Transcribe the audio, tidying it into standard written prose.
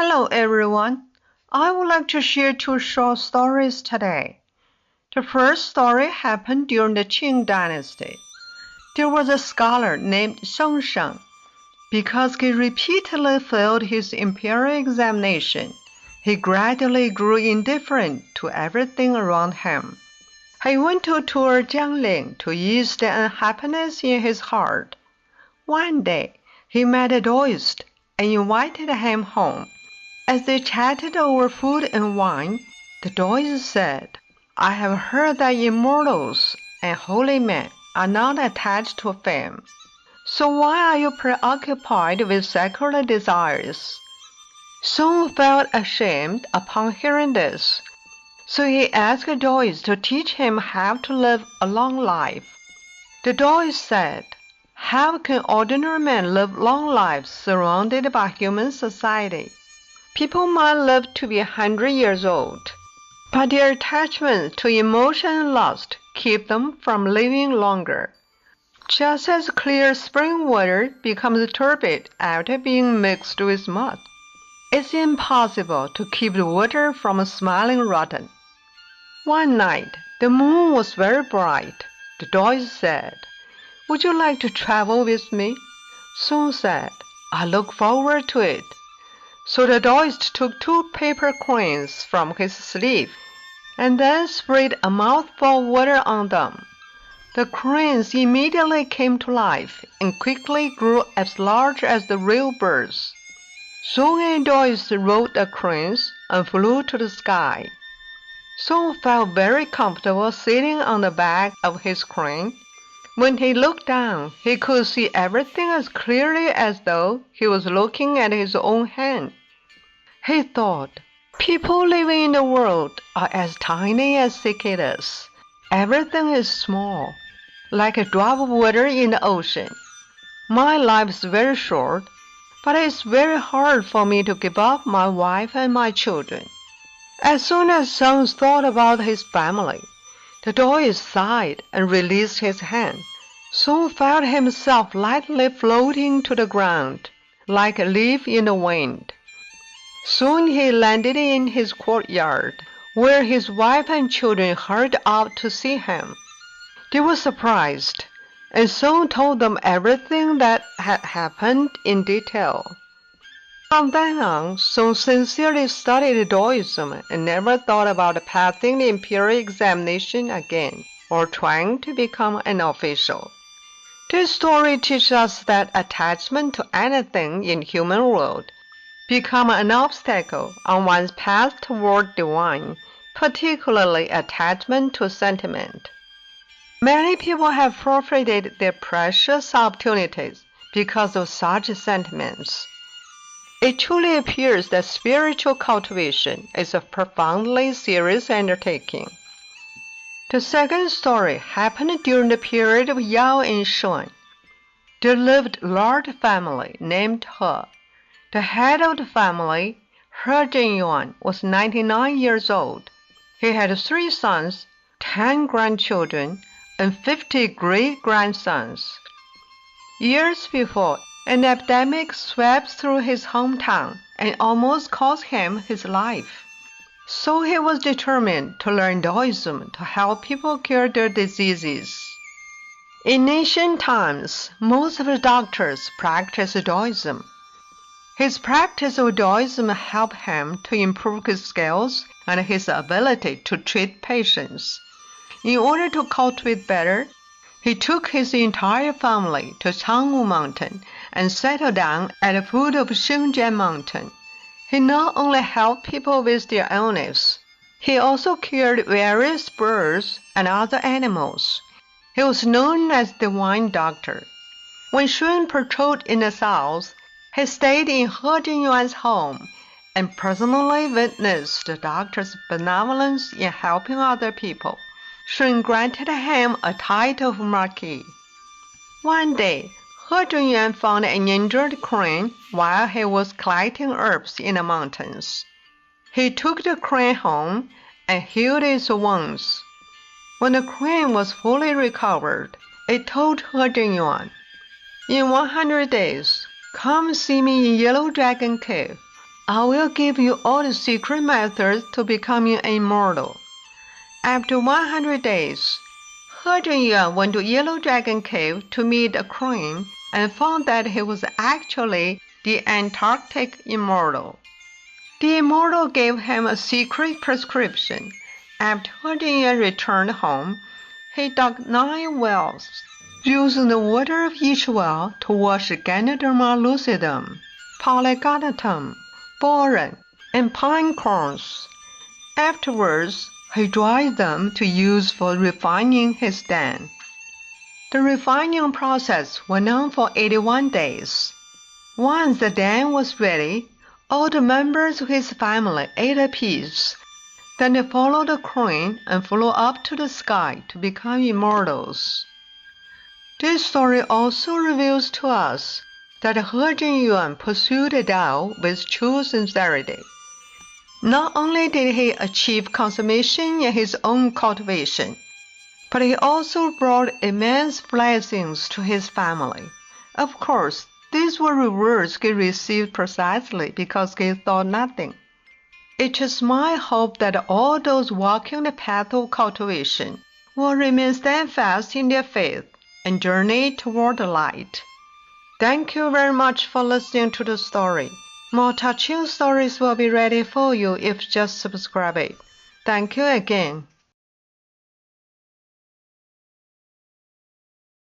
Hello everyone. I would like to share two short stories today. The first story happened during the Qing dynasty. There was a scholar named Sheng Sheng. Because he repeatedly failed his imperial examination, he gradually grew indifferent to everything around him. He went to tour Jiangling to ease the unhappiness in his heart. One day, he met a Taoist and invited him home. As they chatted over food and wine, the Taoist said, "I have heard that immortals and holy men are not attached to fame. So why are you preoccupied with secular desires?" Song felt ashamed upon hearing this, so he asked the Taoist to teach him how to live a long life. The Taoist said, "How can ordinary men live long lives surrounded by human society? People might live to be 100 years old, but their attachment to emotion and lust keep them from living longer. Just as clear spring water becomes turbid after being mixed with mud, it's impossible to keep the water from smelling rotten." One night, the moon was very bright. The Taoist said, "Would you like to travel with me?" Song said, "I look forward to it." So the Taoist took 2 paper coins from his sleeve and then sprayed a mouthful of water on them. The coins immediately came to life and quickly grew as large as the real birds. Song and Taoist rode the coins and flew to the sky. Song felt very comfortable sitting on the back of his crane. When he looked down, he could see everything as clearly as though he was looking at his own hand. He thought, "People living in the world are as tiny as cicadas. Everything is small, like a drop of water in the ocean. My life is very short, but it's very hard for me to give up my wife and my children." As soon as Song thought about his family, the Taoist sighed and released his hand. Song felt himself lightly floating to the ground, like a leaf in the wind. Soon he landed in his courtyard, where his wife and children hurried out to see him. They were surprised, and Song told them everything that had happened in detail. From then on, Song sincerely studied Taoism and never thought about passing the imperial examination again or trying to become an official. This story teaches us that attachment to anything in human world become an obstacle on one's path toward divine, particularly attachment to sentiment. Many people have forfeited their precious opportunities because of such sentiments. It truly appears that spiritual cultivation is a profoundly serious undertaking. The second story happened during the period of Yao and Shun. There lived a large family named He. The head of the family, He Zhenyuan, was 99 years old. He had 3 sons, 10 grandchildren, and 50 great-grandsons. Years before, an epidemic swept through his hometown and almost cost him his life. So he was determined to learn Taoism to help people cure their diseases. In ancient times, most of the doctors practiced Taoism. His practice of Taoism helped him to improve his skills and his ability to treat patients. In order to cultivate better, he took his entire family to Changwu Mountain and settled down at the foot of Shenzhen Mountain. He not only helped people with their illness, he also cured various birds and other animals. He was known as the wine doctor. When Shun patrolled in the south, he stayed in He Zhenyuan's home and personally witnessed the doctor's benevolence in helping other people. Shun granted him a title of marquis. One day, He Zhenyuan found an injured crane while he was collecting herbs in the mountains. He took the crane home and healed its wounds. When the crane was fully recovered, it told He Zhenyuan, "In 100 days, come see me in Yellow Dragon Cave. I will give you all the secret methods to becoming immortal. After 100 days, He Zhenyuan went to Yellow Dragon Cave to meet a crane and found that he was actually the Antarctic immortal. The immortal gave him a secret prescription. After He Zhenyuan returned home, he dug 9 wells, using the water of each well to wash Ganoderma lucidum, Polygonatum, boron, and pine cones. Afterwards, he dried them to use for refining his den. The refining process went on for 81 days. Once the den was ready, all the members of his family ate a piece. Then they followed the crane and flew up to the sky to become immortals. This story also reveals to us that He Zhenyuan pursued the Tao with true sincerity. Not only did he achieve consummation in his own cultivation, but he also brought immense blessings to his family. Of course, these were rewards he received precisely because he thought nothing. It is my hope that all those walking the path of cultivation will remain steadfast in their faith and journey toward the light. Thank you very much for listening to the story. More touching stories will be ready for you if you just subscribe it. Thank you again.